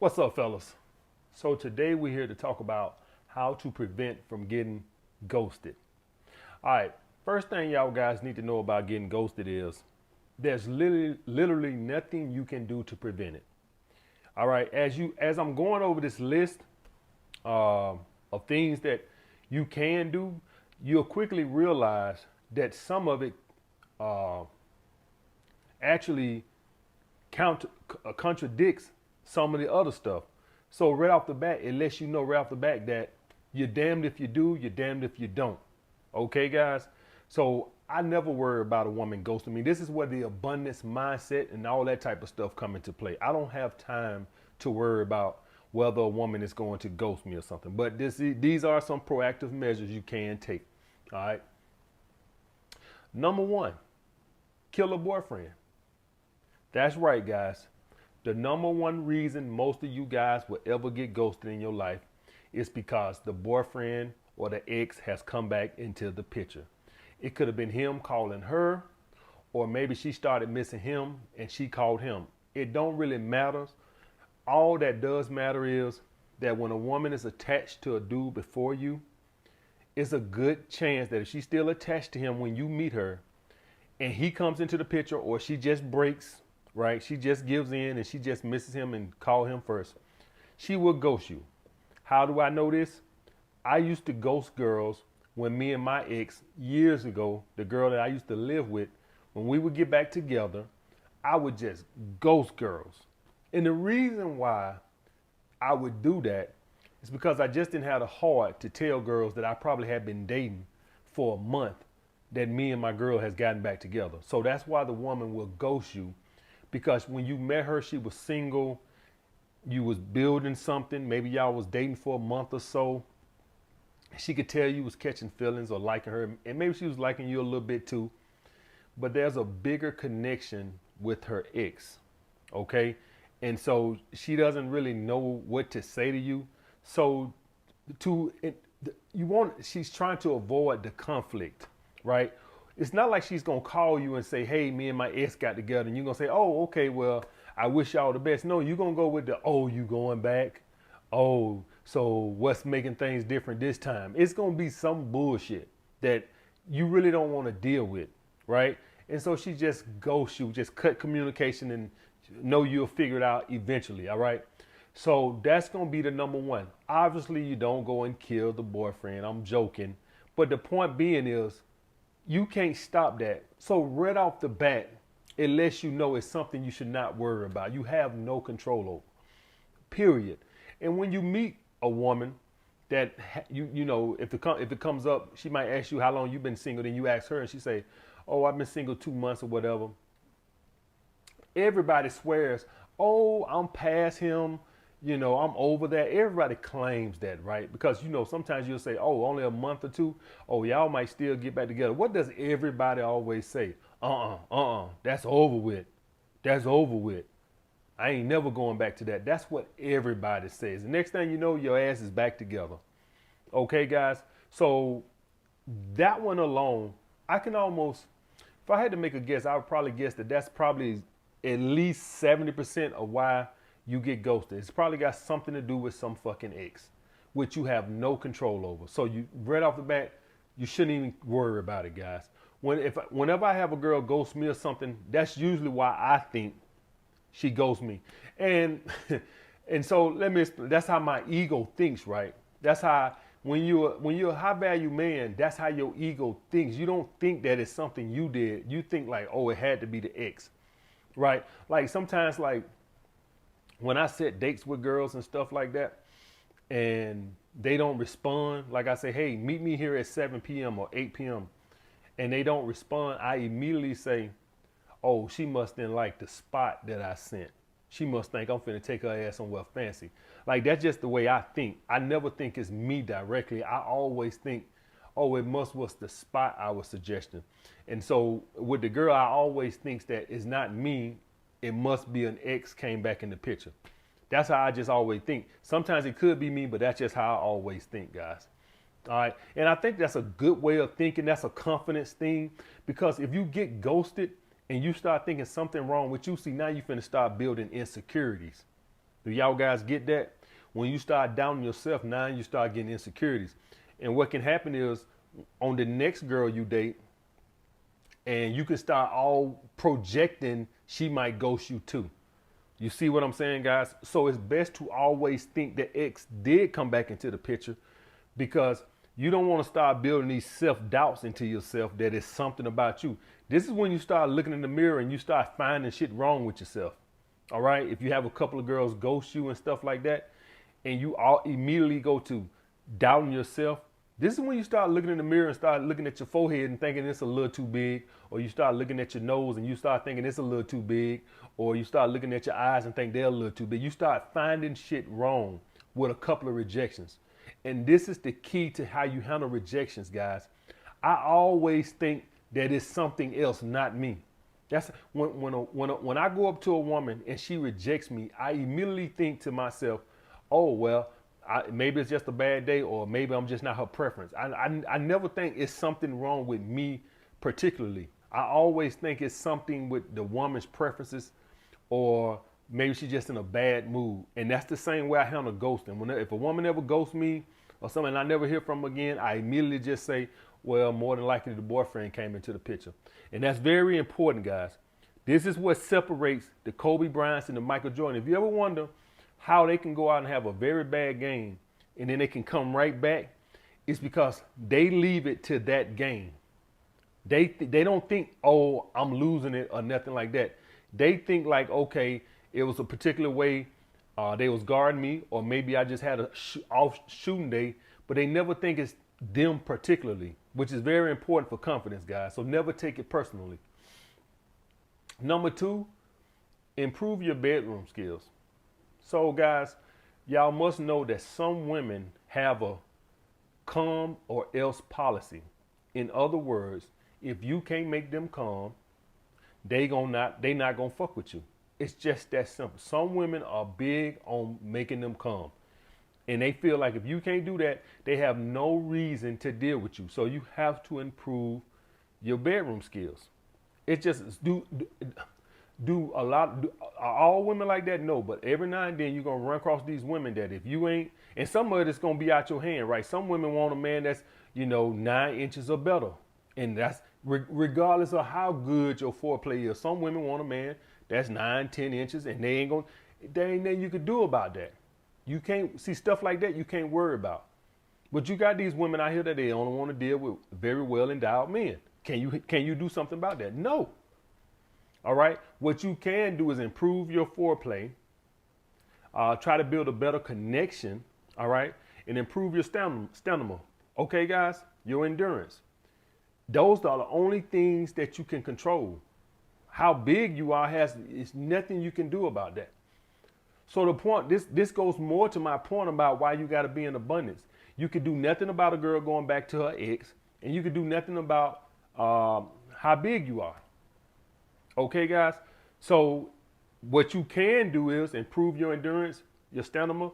What's up, fellas? So today we're here to talk about how to prevent from getting ghosted. All right, first thing y'all guys need to know about getting ghosted is there's literally nothing you can do to prevent it. All right, as I'm going over this list of things that you can do, you'll quickly realize that some of it uh, actually contradicts some of the other stuff. So right off the bat, it lets you know right off the bat that you're damned if you do, you're damned if you don't. Okay, guys? So I never worry about a woman ghosting me. This is where the abundance mindset and all that type of stuff come into play. I don't have time to worry about whether a woman is going to ghost me or something. But these are some proactive measures you can take. All right. Number one, kill a boyfriend. That's right, guys. The number one reason most of you guys will ever get ghosted in your life is because the boyfriend or the ex has come back into the picture. It could have been him calling her, or maybe she started missing him and she called him. It don't really matter. All that does matter is that when a woman is attached to a dude before you, it's a good chance that if she's still attached to him when you meet her and he comes into the picture, or she just breaks, right? She just gives in and she just misses him and call him first, she will ghost you. How do I know this? I used to ghost girls when me and my ex years ago, the girl that I used to live with, when we would get back together, I would just ghost girls. And the reason why I would do that is because I just didn't have the heart to tell girls that I probably had been dating for a month that me and my girl has gotten back together. So that's why the woman will ghost you, because when you met her, she was single, you was building something, maybe y'all was dating for a month or so. She could tell you was catching feelings or liking her, and maybe she was liking you a little bit too. But there's a bigger connection with her ex, okay? And so she doesn't really know what to say to you. So she's trying to avoid the conflict, right? It's not like she's gonna call you and say, hey, me and my ex got together, and you're gonna say, oh, okay, well, I wish y'all the best. No, you're gonna go with the, oh, you going back? Oh, so what's making things different this time? It's gonna be some bullshit that you really don't want to deal with, right? And so she just ghosts you, just cut communication, and know you'll figure it out eventually, all right? So that's gonna be the number one. Obviously, you don't go and kill the boyfriend. I'm joking. But the point being is, you can't stop that. So right off the bat, it lets you know it's something you should not worry about. You have no control over, period. And when you meet a woman that you know, if it comes up, she might ask you how long you've been single. Then you ask her, and she say, "Oh, I've been single 2 months or whatever." Everybody swears, "Oh, I'm past him. You know, I'm over that." Everybody claims that, right? Because, you know, sometimes you'll say, oh, only a month or two. Oh, y'all might still get back together. What does everybody always say? That's over with. That's over with. I ain't never going back to that. That's what everybody says. The next thing you know, your ass is back together. Okay, guys? So that one alone, I can almost, if I had to make a guess, I would probably guess that that's probably at least 70% of why you get ghosted. It's probably got something to do with some fucking ex, which you have no control over. So you, right off the bat, you shouldn't even worry about it, guys. Whenever I have a girl ghost me or something, that's usually why I think she ghosts me. And and so let me explain. That's how my ego thinks, right? That's how when you're a high value man, that's how your ego thinks. You don't think that it's something you did. You think like, oh, it had to be the ex, right? Like sometimes, like when I set dates with girls and stuff like that, and they don't respond, like I say, hey, meet me here at 7 p.m. or 8 p.m., and they don't respond, I immediately say, oh, she must didn't like the spot that I sent. She must think I'm finna take her ass somewhere fancy. Like, that's just the way I think. I never think it's me directly. I always think, oh, it must was the spot I was suggesting. And so with the girl, I always thinks that it's not me. It must be an ex came back in the picture. That's how I just always think. Sometimes it could be me, but that's just how I always think, guys. All right. And I think that's a good way of thinking. That's a confidence thing, because if you get ghosted and you start thinking something wrong with you, see, now you're finna start building insecurities. Do y'all guys get that? When you start doubting yourself, now you start getting insecurities. And what can happen is on the next girl you date, and you can start all projecting she might ghost you too. You see what I'm saying, guys? So it's best to always think that X did come back into the picture, because you don't want to start building these self-doubts into yourself that it's something about you. This is when you start looking in the mirror and you start finding shit wrong with yourself. All right? If you have a couple of girls ghost you and stuff like that, and you all immediately go to doubting yourself, this is when you start looking in the mirror and start looking at your forehead and thinking it's a little too big, or you start looking at your nose and you start thinking it's a little too big, or you start looking at your eyes and think they're a little too big. You start finding shit wrong with a couple of rejections. And this is the key to how you handle rejections, guys. I always think that it's something else, not me. That's when I go up to a woman and she rejects me, I immediately think to myself, oh, well, maybe it's just a bad day, or maybe I'm just not her preference. I never think it's something wrong with me particularly. I always think it's something with the woman's preferences, or maybe she's just in a bad mood. And that's the same way I handle ghosting. If a woman ever ghosts me or something and I never hear from them again, I immediately just say, well, more than likely the boyfriend came into the picture. And that's very important, guys. This is what separates the Kobe Bryants and the Michael Jordan. If you ever wonder how they can go out and have a very bad game and then they can come right back, it's because they leave it to that game. They don't think, oh, I'm losing it or nothing like that. They think like, okay, it was a particular way they was guarding me, or maybe I just had a off shooting day, but they never think it's them particularly, which is very important for confidence, guys. So never take it personally. Number 2, improve your bedroom skills. So guys, y'all must know that some women have a come or else policy. In other words, if you can't make them come, they not gonna fuck with you. It's just that simple. Some women are big on making them come, and they feel like if you can't do that, they have no reason to deal with you. So you have to improve your bedroom skills. It just do a lot. Are all women like that? No, but every now and then you're gonna run across these women that if you ain't, and some of it's gonna be out your hand, right? Some women want a man that's 9 inches or better, and that's regardless of how good your foreplay is. Some women want a man that's 9-10 inches, and there ain't nothing you could do about that. You can't see stuff like that. You can't worry about. But you got these women out here that they only want to deal with very well endowed men. Can you do something about that? No. All right. What you can do is improve your foreplay. Try to build a better connection. All right, and improve your stamina. Okay, guys, your endurance. Those are the only things that you can control. How big you are is nothing you can do about that. So the point, this goes more to my point about why you got to be in abundance. You could do nothing about a girl going back to her ex, and you could do nothing about how big you are. Okay, guys. So what you can do is improve your endurance, your stamina,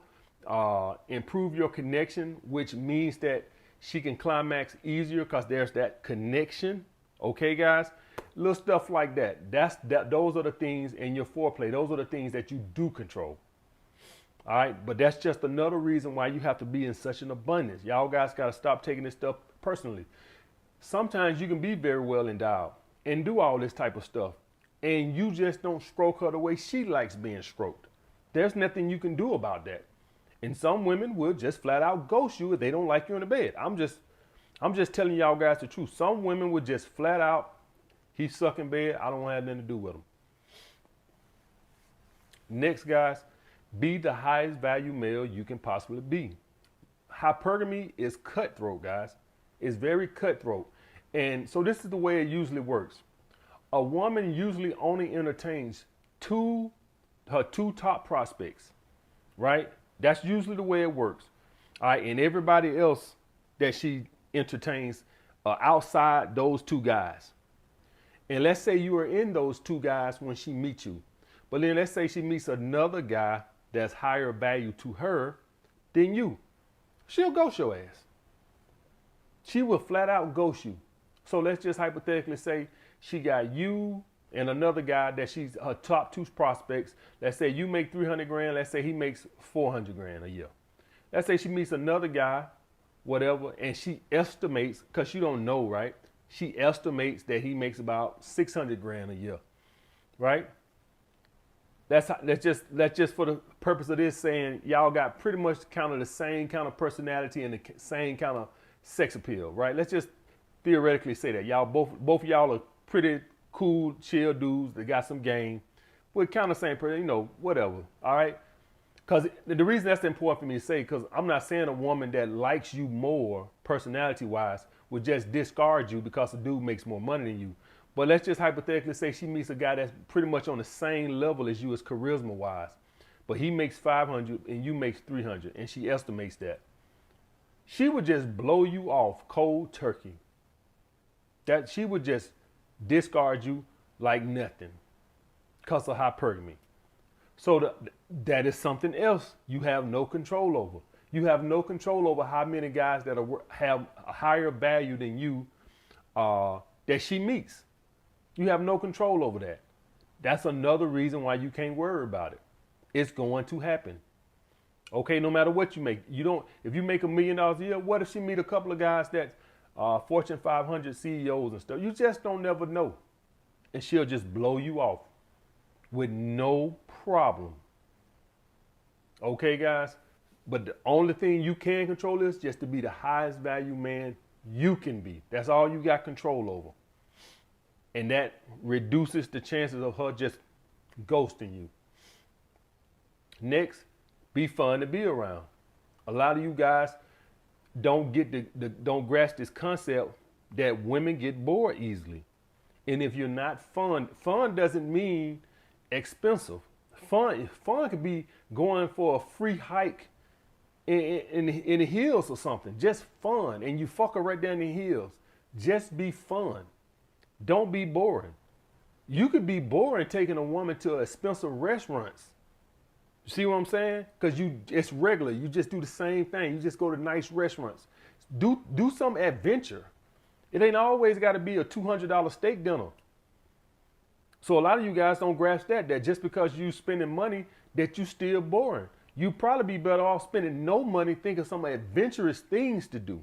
improve your connection, which means that she can climax easier because there's that connection. Okay, guys. Little stuff like that. Those are the things in your foreplay. Those are the things that you do control. All right, but that's just another reason why you have to be in such an abundance. Y'all guys got to stop taking this stuff personally. Sometimes you can be very well endowed and do all this type of stuff, and you just don't stroke her the way she likes being stroked. There's nothing you can do about that. And some women will just flat out ghost you if they don't like you in the bed. I'm just telling y'all guys the truth. Some women would just flat out, he suck in bed, I don't have nothing to do with him. Next, guys, be the highest value male you can possibly be. Hypergamy is cutthroat, guys. It's very cutthroat. And so this is the way it usually works. A woman usually only entertains her two top prospects, right? That's usually the way it works. All right, and everybody else that she entertains outside those 2 guys. And let's say you are in those 2 guys when she meets you. But then let's say she meets another guy that's higher value to her than you. She'll ghost your ass. She will flat out ghost you. So let's just hypothetically say she got you and another guy that she's her top two prospects. Let's say you make 300 grand. Let's say he makes 400 grand a year. Let's say she meets another guy, whatever, and she estimates, because she don't know, right? She estimates that he makes about 600 grand a year, right? That's just for the purpose of this saying y'all got pretty much kind of the same kind of personality and the same kind of sex appeal, right? Let's just theoretically say that y'all both of y'all are pretty cool, chill dudes that got some game, with kind of same person, whatever. All right, because the reason that's important for me to say, because I'm not saying a woman that likes you more personality wise would just discard you because a dude makes more money than you. But let's just hypothetically say she meets a guy that's pretty much on the same level as you as charisma wise, but he makes 500 and you makes 300, and she estimates that. She would just blow you off cold turkey. That she would just discard you like nothing because of hypergamy. So that is something else you have no control over. You have no control over how many guys that have a higher value than you that she meets. You have no control over that. That's another reason why you can't worry about it. It's going to happen. Okay, no matter what you make. If you make $1 million a year, what if she meet a couple of guys that Fortune 500 CEOs and stuff? You just don't never know. And she'll just blow you off with no problem. Okay, guys? But the only thing you can control is just to be the highest value man you can be. That's all you got control over. And that reduces the chances of her just ghosting you. Next, be fun to be around. A lot of you guys don't grasp this concept that women get bored easily. And if you're not fun doesn't mean expensive. Fun could be going for a free hike in the hills or something. Just fun. And you fuck her right down the hills. Just be fun. Don't be boring. You could be boring taking a woman to expensive restaurants. You see what I'm saying? Because it's regular. You just do the same thing. You just go to nice restaurants. Do some adventure. It ain't always got to be a $200 steak dinner. So a lot of you guys don't grasp that just because you spending money that you still boring. You probably be better off spending no money thinking some adventurous things to do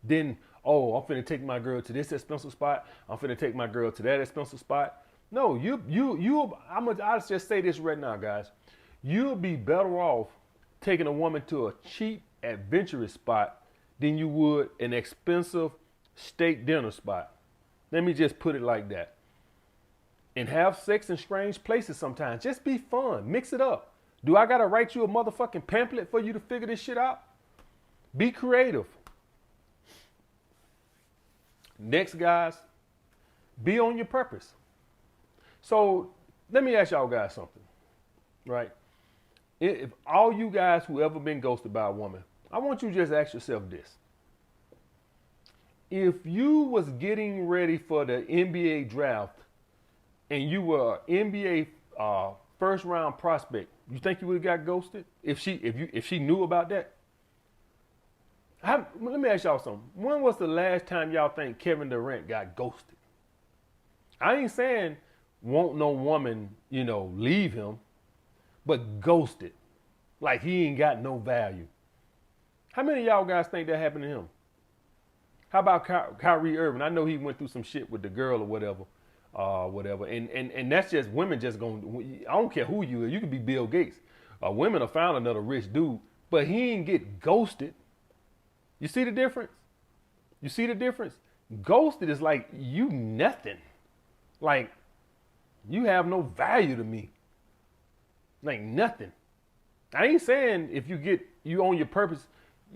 than, oh, I'm finna take my girl to this expensive spot. I'm finna take my girl to that expensive spot. No, I'll just say this right now, guys. You'll be better off taking a woman to a cheap, adventurous spot than you would an expensive steak dinner spot. Let me just put it like that. And have sex in strange places sometimes. Just be fun. Mix it up. Do I gotta write you a motherfucking pamphlet for you to figure this shit out? Be creative. Next, guys, be on your purpose. So let me ask y'all guys something, right? If all you guys who ever been ghosted by a woman, I want you to just ask yourself this. If you was getting ready for the NBA draft and you were an NBA first round prospect, you think you would have got ghosted if she knew about that? Let me ask y'all something. When was the last time y'all think Kevin Durant got ghosted? I ain't saying won't no woman, leave him, but ghosted. Like he ain't got no value. How many of y'all guys think that happened to him? How about Kyrie Irving? I know he went through some shit with the girl or whatever. And that's just women just going, I don't care who you are. You could be Bill Gates. Women have found another rich dude, but he ain't get ghosted. You see the difference? You see the difference? Ghosted is like you nothing. Like you have no value to me. Like nothing. I ain't saying if you own your purpose,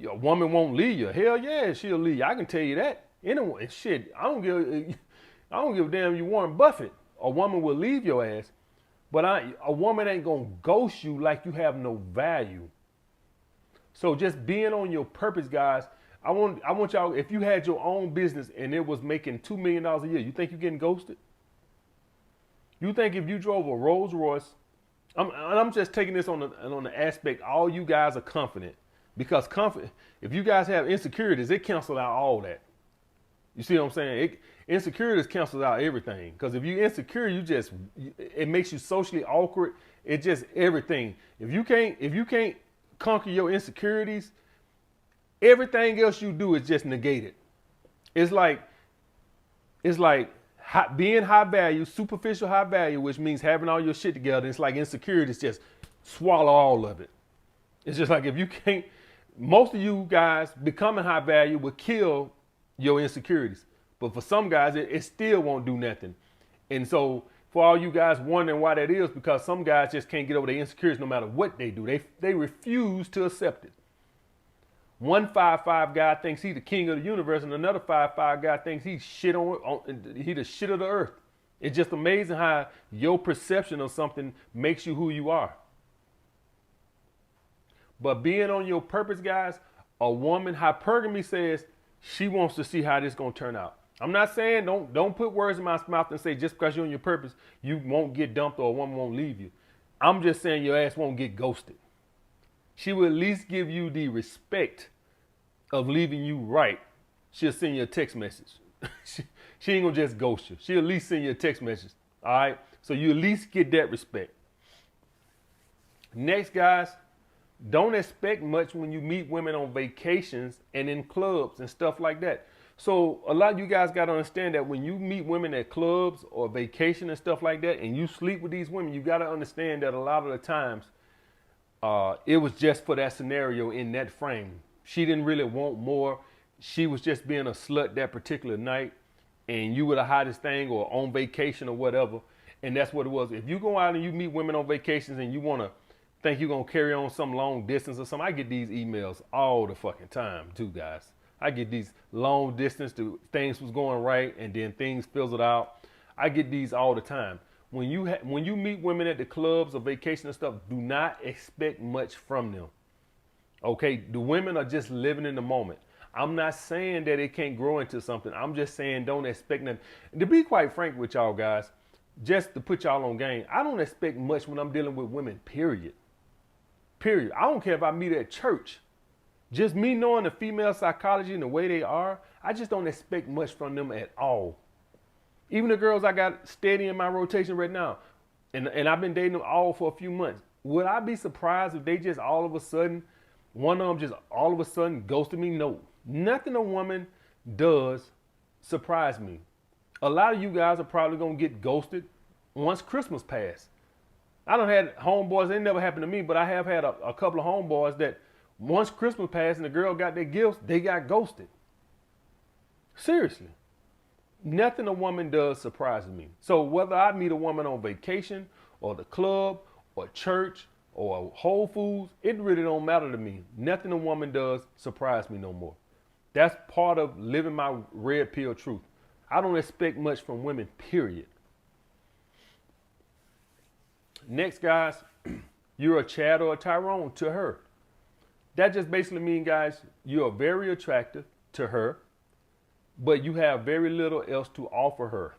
a woman won't leave you. Hell yeah, she'll leave you. I can tell you that. Anyway, shit, I don't give a damn you Warren Buffett. A woman will leave your ass. But a woman ain't gonna ghost you like you have no value. So just being on your purpose, guys. I want y'all, if you had your own business and it was making $2 million a year, you think you're getting ghosted? You think if you drove a Rolls Royce, I'm just taking this on the aspect, all you guys are confident. Because if you guys have insecurities, it cancels out all that. You see what I'm saying? Insecurities cancels out everything. Because if you're insecure, it makes you socially awkward. It's just everything. If you can't conquer your insecurities, everything else you do is just negated. It's like being high value, superficial high value, which means having all your shit together. It's like insecurities just swallow all of it. It's just like if you can't, most of you guys becoming high value will kill your insecurities. But for some guys, it still won't do nothing. And so for all you guys wondering why that is, because some guys just can't get over their insecurities no matter what they do. They refuse to accept it. One 5'5" guy thinks he's the king of the universe, and another 5'5" guy thinks he's he the shit of the earth. It's just amazing how your perception of something makes you who you are. But being on your purpose, guys, a woman, hypergamy says she wants to see how this is gonna turn out. I'm not saying don't put words in my mouth and say just because you're on your purpose, you won't get dumped or a woman won't leave you. I'm just saying your ass won't get ghosted. She will at least give you the respect of leaving you right. She'll send you a text message. She ain't gonna just ghost you. She'll at least send you a text message. All right? So you at least get that respect. Next, guys, don't expect much when you meet women on vacations and in clubs and stuff like that. So a lot of you guys got to understand that when you meet women at clubs or vacation and stuff like that, and you sleep with these women, you got to understand that a lot of the times it was just for that scenario in that frame. She didn't really want more. She was just being a slut that particular night, and you were the hottest thing or on vacation or whatever. And that's what it was. If you go out and you meet women on vacations and you want to think you're going to carry on some long distance or something, I get these emails all the fucking time too, guys. I get these long distance to things was going right and then things fizzled out. I get these all the time. When you meet women at the clubs or vacation and stuff, do not expect much from them. Okay, the women are just living in the moment. I'm not saying that it can't grow into something. I'm just saying don't expect nothing. And to be quite frank with y'all guys, just to put y'all on game, I don't expect much when I'm dealing with women, period. Period. I don't care if I meet at church. Just me knowing the female psychology and the way they are, I just don't expect much from them at all. Even the girls I got steady in my rotation right now, and I've been dating them all for a few months. Would I be surprised if they just all of a sudden, one of them just all of a sudden ghosted me? No. Nothing a woman does surprise me. A lot of you guys are probably going to get ghosted once Christmas passed. I done had homeboys, it never happened to me, but I have had a couple of homeboys that once Christmas passed and the girl got their gifts, they got ghosted. Seriously. Nothing a woman does surprises me. So whether I meet a woman on vacation or the club or church or Whole Foods, it really don't matter to me. Nothing a woman does surprise me no more. That's part of living my red pill truth. I don't expect much from women, period. Next, guys, you're a Chad or a Tyrone to her. That just basically means, guys, you are very attractive to her, but you have very little else to offer her.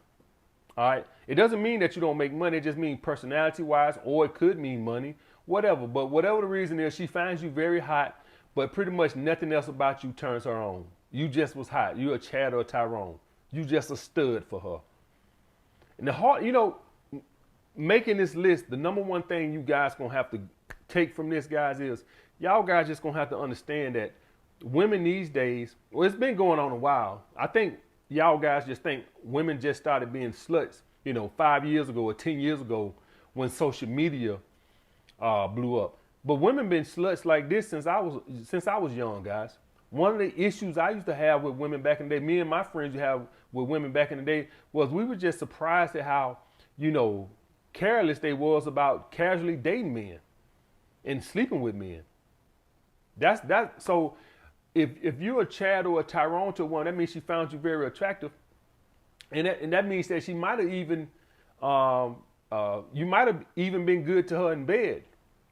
All right. It doesn't mean that you don't make money. It just means personality-wise, or it could mean money, whatever. But whatever the reason is, she finds you very hot, but pretty much nothing else about you turns her on. You just was hot. You're a Chad or a Tyrone. You just a stud for her. And the heart, making this list, the number one thing you guys gonna have to take from this, guys, is y'all guys just gonna have to understand that women these days, well, it's been going on a while. I think y'all guys just think women just started being sluts, 5 years ago or 10 years ago when social media blew up. But women been sluts like this since I was young, guys. One of the issues I used to have with women back in the day, me and my friends you have with women back in the day, was we were just surprised at how, careless they was about casually dating men and sleeping with men. So if you're a Chad or a Tyrone to one, that means she found you very attractive. And that means that she might have even, you might have even been good to her in bed.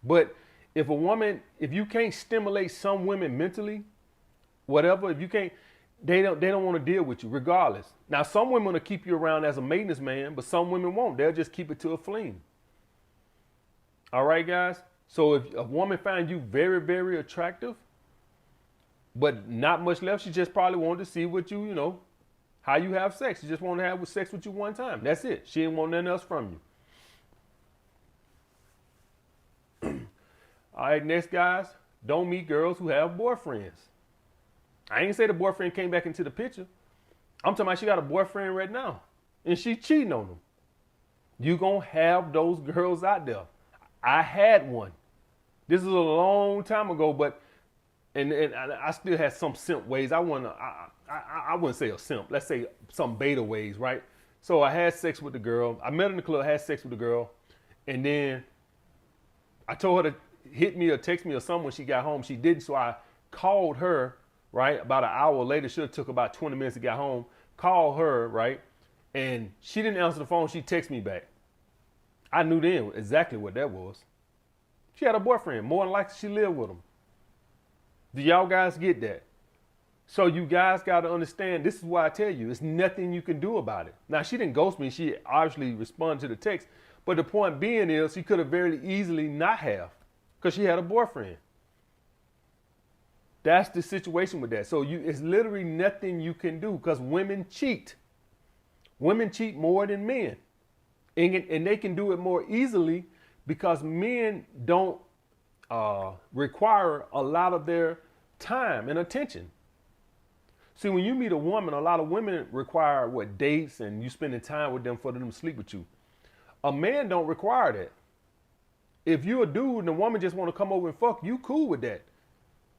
But if you can't stimulate some women mentally, whatever, if you can't, they don't want to deal with you regardless. Now, some women will keep you around as a maintenance man, but some women won't. They'll just keep it to a fling. All right, guys? So if a woman finds you very, very attractive, but not much left, she just probably wanted to see what you How you have sex? She just wanted to have sex with you one time. That's it. She didn't want nothing else from you. All right, next, guys. Don't meet girls who have boyfriends. I ain't say the boyfriend came back into the picture. I'm talking about she got a boyfriend right now, and she cheating on him. You gonna have those girls out there. I had one. This is a long time ago, but and I still had some simp ways. I wouldn't say a simp. Let's say some beta ways, right? So I had sex with the girl. I met her in the club, had sex with the girl, and then I told her to hit me or text me or something when she got home. She didn't, so I called her, right? About an hour later, should have took about 20 minutes to get home. Called her, right? And she didn't answer the phone. She texted me back. I knew then exactly what that was. She had a boyfriend. More than likely, she lived with him. Do y'all guys get that? So you guys got to understand, this is why I tell you, it's nothing you can do about it. Now, she didn't ghost me. She obviously responded to the text. But the point being is, she could have very easily not have, because she had a boyfriend. That's the situation with that. So it's literally nothing you can do, because women cheat. Women cheat more than men. And they can do it more easily because men don't require a lot of their time and attention. See, when you meet a woman, a lot of women require dates and you spending time with them for them to sleep with you. A man don't require that. If you're a dude and the woman just want to come over and fuck, you cool with that.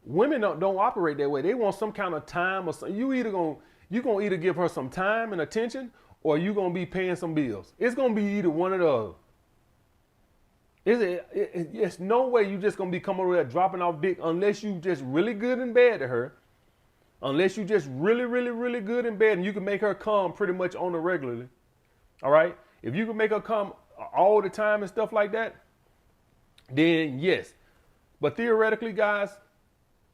Women don't operate that way. They want some kind of time or something. You gonna either give her some time and attention, or you gonna be paying some bills. It's gonna be either one or the other. It's no way you just gonna be coming over there dropping off dick unless you just really good in bed to her. Unless you just really, really, really good in bed and you can make her come pretty much on the regularly. All right? If you can make her come all the time and stuff like that, then yes. But theoretically, guys,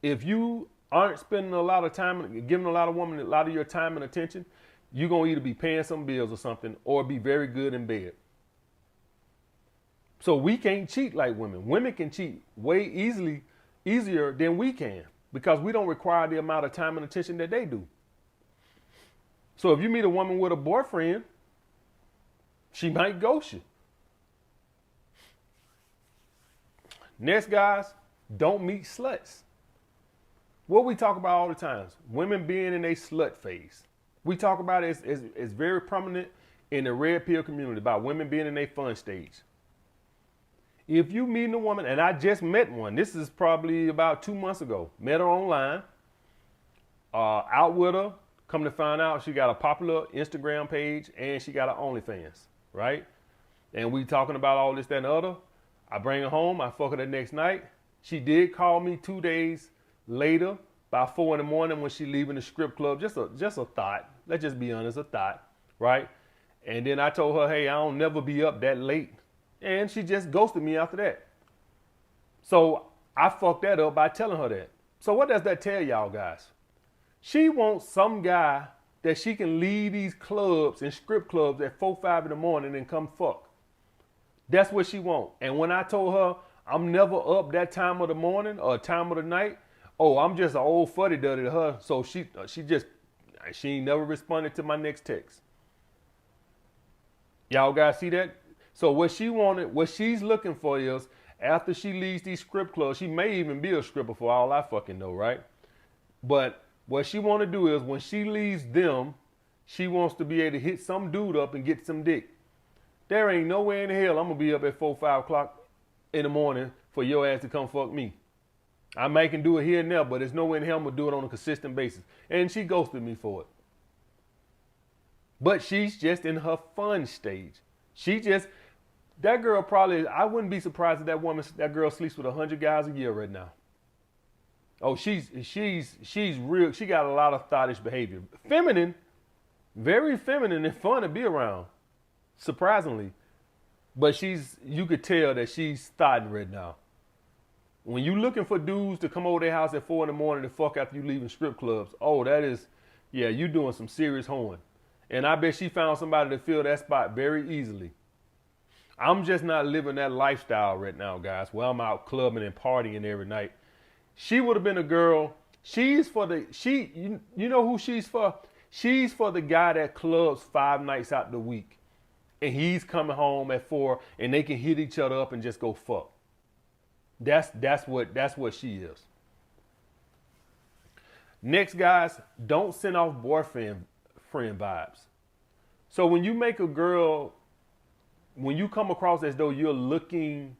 if you aren't spending a lot of time, giving a lot of women a lot of your time and attention, you're going to either be paying some bills or something or be very good in bed. So we can't cheat like women. Women can cheat way easier than we can because we don't require the amount of time and attention that they do. So if you meet a woman with a boyfriend, she might ghost you. Next, guys, don't meet sluts. What we talk about all the time, women being in a slut phase. We talk about it as very prominent in the red pill community about women being in a fun stage. If you meet a woman, and I just met one, this is probably about 2 months ago, met her online, out with her, come to find out she got a popular Instagram page and she got an OnlyFans, right? And we talking about all this, that, and the other. I bring her home, I fuck her the next night. She did call me 2 days later, about 4 in the morning when she leaving the strip club. Just a thought. Let's just be honest, a thought, right? And then I told her, hey, I don't never be up that late. And she just ghosted me after that. So I fucked that up by telling her that. So what does that tell y'all guys? She wants some guy that she can leave these clubs and strip clubs at 4, 5 in the morning and come fuck. That's what she wants. And when I told her I'm never up that time of the morning or time of the night, oh, I'm just an old fuddy-duddy to her. So she ain't never responded to my next text. Y'all guys see that? So what she wanted, what she's looking for is after she leaves these strip clubs, she may even be a stripper for all I fucking know, right? But what she want to do is when she leaves them, she wants to be able to hit some dude up and get some dick. There ain't no way in the hell I'm going to be up at 4, 5 o'clock in the morning for your ass to come fuck me. I may can do it here and there, but there's no way in hell I'm going to do it on a consistent basis. And she ghosted me for it. But she's just in her fun stage. That girl probably, I wouldn't be surprised if that girl sleeps with 100 guys a year right now. Oh, she's real. She got a lot of thottish behavior. Feminine, very feminine and fun to be around, surprisingly. But you could tell that she's thotting right now. When you looking for dudes to come over their house at 4 in the morning to fuck after you leaving strip clubs, oh, you doing some serious hoeing. And I bet she found somebody to fill that spot very easily. I'm just not living that lifestyle right now, guys, where I'm out clubbing and partying every night. She would have been a girl. You know who she's for? She's for the guy that clubs 5 nights out the week, and he's coming home at 4, and they can hit each other up and just go fuck. That's what she is. Next, guys, don't send off boyfriend friend vibes. So when you make a girl, when you come across as though you're looking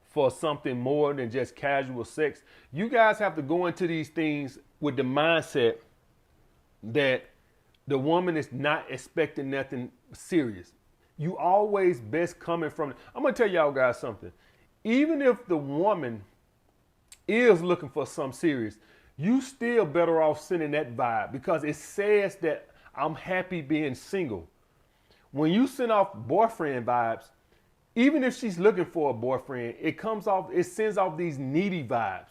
for something more than just casual sex, you guys have to go into these things with the mindset that the woman is not expecting nothing serious. You always best coming from, I'm going to tell y'all guys something. Even if the woman is looking for something serious, you still better off sending that vibe, because it says that I'm happy being single. When you send off boyfriend vibes, even if she's looking for a boyfriend, it sends off these needy vibes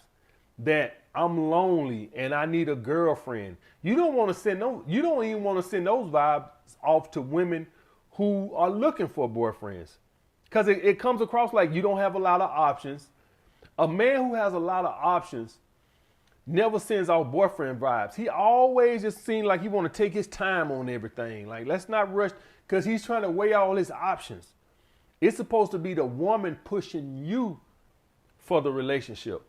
that I'm lonely and I need a girlfriend. You don't even want to send those vibes off to women who are looking for boyfriends, because it comes across like you don't have a lot of options. A man who has a lot of options never sends off boyfriend vibes. He always just seems like he want to take his time on everything. Like, let's not rush, because he's trying to weigh all his options. It's supposed to be the woman pushing you for the relationship.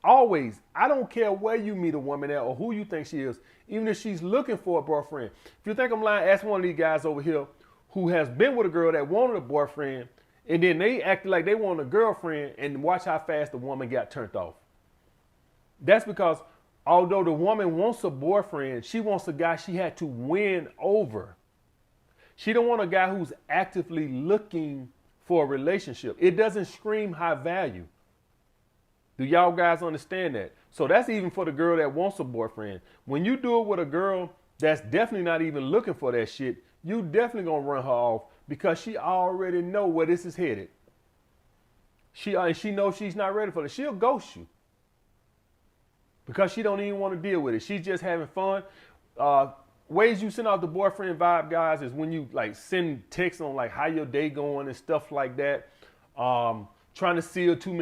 Always. I don't care where you meet a woman at or who you think she is, even if she's looking for a boyfriend. If you think I'm lying, ask one of these guys over here who has been with a girl that wanted a boyfriend, and then they acted like they wanted a girlfriend, and watch how fast the woman got turned off. That's because although the woman wants a boyfriend, she wants a guy she had to win over. She don't want a guy who's actively looking for a relationship. It doesn't scream high value. Do y'all guys understand that? So that's even for the girl that wants a boyfriend. When you do it with a girl that's definitely not even looking for that shit, you definitely gonna run her off, because she already know where this is headed. She knows she's not ready for it. She'll ghost you, because she don't even want to deal with it. She's just having fun. Ways you send out the boyfriend vibe, guys, is when you like send texts on like how your day going and stuff like that. Trying to see her too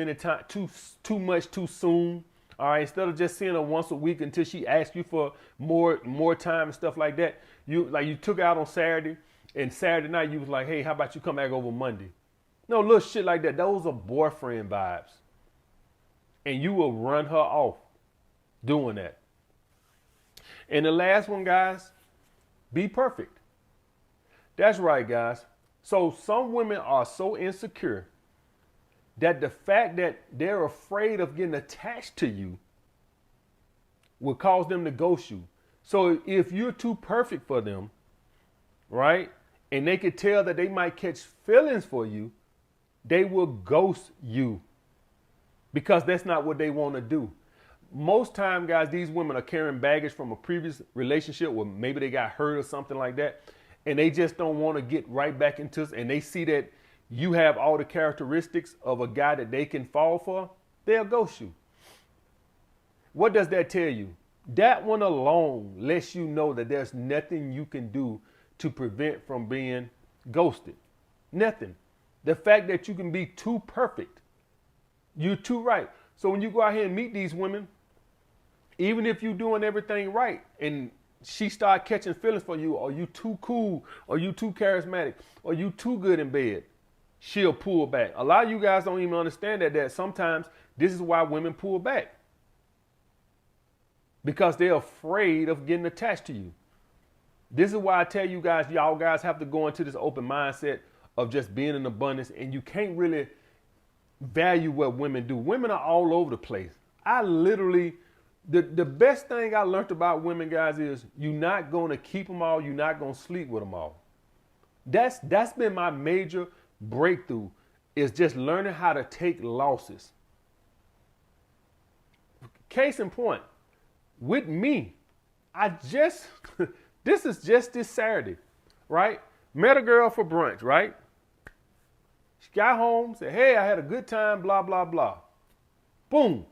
much too soon. All right, instead of just seeing her once a week until she asks you for more time and stuff like that. You took her out on Saturday, and Saturday night you was like, hey, how about you come back over Monday? No, little shit like that. Those are boyfriend vibes, and you will run her off doing that. And the last one, guys, be perfect. That's right, guys. So some women are so insecure that the fact that they're afraid of getting attached to you will cause them to ghost you. So if you're too perfect for them, right, and they could tell that they might catch feelings for you, they will ghost you, because that's not what they want to do. Most time, guys, these women are carrying baggage from a previous relationship where maybe they got hurt or something like that, and they just don't want to get right back into it, and they see that you have all the characteristics of a guy that they can fall for, they'll ghost you. What does that tell you? That one alone lets you know that there's nothing you can do to prevent from being ghosted. Nothing. The fact that you can be too perfect. You're too right. So when you go out here and meet these women, even if you're doing everything right and she start catching feelings for you, or you too cool, or you too charismatic, or you too good in bed, she'll pull back. A lot of you guys don't even understand that sometimes this is why women pull back, because they're afraid of getting attached to you. This is why I tell you guys, y'all guys have to go into this open mindset of just being in abundance, and you can't really value what women do. Women are all over the place. The best thing I learned about women, guys, is you're not going to keep them all. You're not going to sleep with them all. That's been my major breakthrough, is just learning how to take losses. Case in point, with me, this is just this Saturday, right? Met a girl for brunch, right? She got home, said, hey, I had a good time, blah, blah, blah. Boom.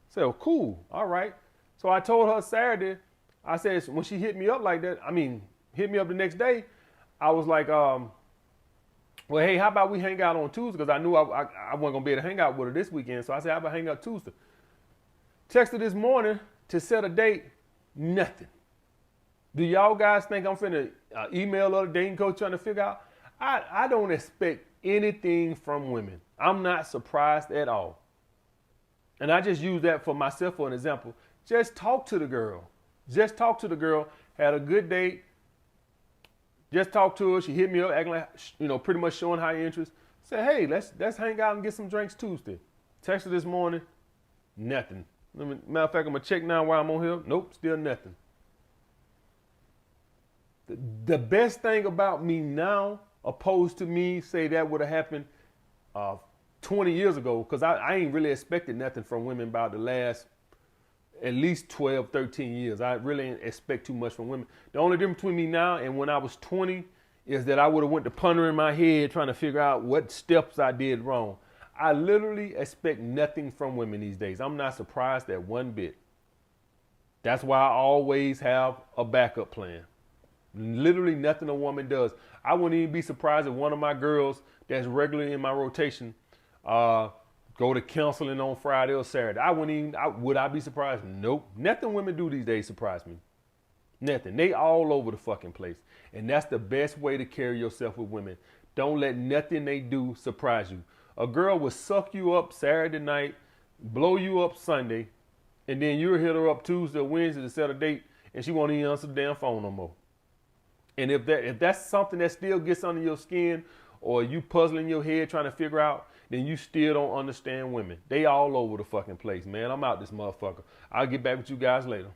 Said, oh, cool. All right. So I told her Saturday, I said, when she hit me up like that, hit me up the next day, I was like, well, hey, how about we hang out on Tuesday? Because I knew I wasn't going to be able to hang out with her this weekend. So I said, how about hang out Tuesday? Texted this morning to set a date, nothing. Do y'all guys think I'm finna email other dating coach trying to figure out? I don't expect anything from women. I'm not surprised at all. And I just use that for myself for an example. Just talk to the girl. Just talk to the girl. Had a good date. Just talk to her. She hit me up, acting like, pretty much showing high interest. Say, hey, let's hang out and get some drinks Tuesday. Text her this morning. Nothing. Matter of fact, I'm gonna check now while I'm on here. Nope, still nothing. The best thing about me now, opposed to me, say that would have happened 20 years ago, because I ain't really expected nothing from women about the last at least 12, 13 years. I really ain't expect too much from women. The only difference between me now and when I was 20 is that I would have went to pondering my head trying to figure out what steps I did wrong. I literally expect nothing from women these days. I'm not surprised at one bit. That's why I always have a backup plan. Literally nothing a woman does. I wouldn't even be surprised if one of my girls that's regularly in my rotation go to counseling on Friday or Saturday. Would I be surprised? Nope. Nothing women do these days surprise me. Nothing. They all over the fucking place. And that's the best way to carry yourself with women. Don't let nothing they do surprise you. A girl will suck you up Saturday night, blow you up Sunday, and then you'll hit her up Tuesday or Wednesday to set a date, and she won't even answer the damn phone no more. And if that's something that still gets under your skin, or you puzzling your head trying to figure out, then you still don't understand women. They all over the fucking place, man. I'm out this motherfucker. I'll get back with you guys later.